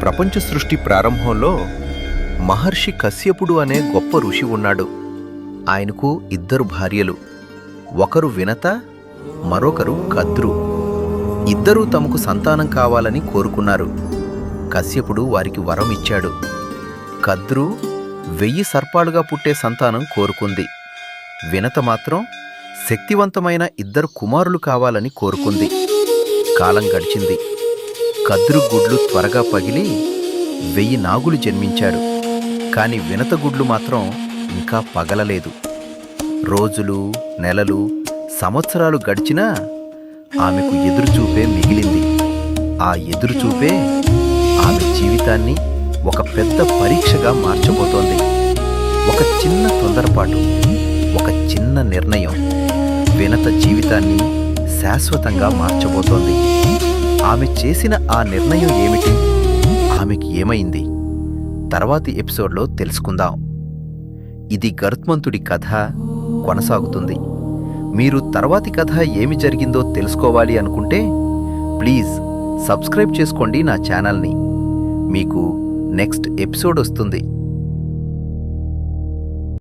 ప్రపంచ సృష్టి ప్రారంభంలో మహర్షి కశ్యపుడు అనే గొప్ప ఋషి ఉన్నాడు. ఆయనకు 2 భార్యలు. ఒకరు వినత, మరొకరు కద్రు. ఇద్దరూ తమకు సంతానం కావాలని కోరుకున్నారు. కశ్యపుడు వారికి వరం ఇచ్చాడు. కద్రు 1000 సర్పాలుగా పుట్టే సంతానం కోరుకుంది. వినత మాత్రం శక్తివంతమైన 2 కుమారులు కావాలని కోరుకుంది. కాలం గడిచింది. కద్రు గుడ్లు త్వరగా పగిలి 1000 నాగులు జన్మించాడు. కాని వినత గుడ్లు మాత్రం ఇంకా పగలలేదు. రోజులు, నెలలు, సంవత్సరాలు గడిచినా ఆమెకు ఎదురుచూపే మిగిలింది. ఆ ఎదురుచూపే ఆమె జీవితాన్ని ఒక పెద్ద పరీక్షగా మార్చబోతోంది. ఒక చిన్న తొందరపాటు, ఒక చిన్న నిర్ణయం వినత జీవితాన్ని శాశ్వతంగా మార్చబోతోంది. ఆమె చేసిన ఆ నిర్ణయం ఏమిటి? ఆమెకి ఏమైంది? తర్వాతి ఎపిసోడ్లో తెలుసుకుందాం. ఇది గరుత్మంతుడి కథ కొనసాగుతుంది. మీరు తర్వాతి కథ ఏమి జరిగిందో తెలుసుకోవాలి అనుకుంటే ప్లీజ్ సబ్స్క్రైబ్ చేసుకోండి నా ఛానల్ని. మీకు నెక్స్ట్ ఎపిసోడ్ వస్తుంది.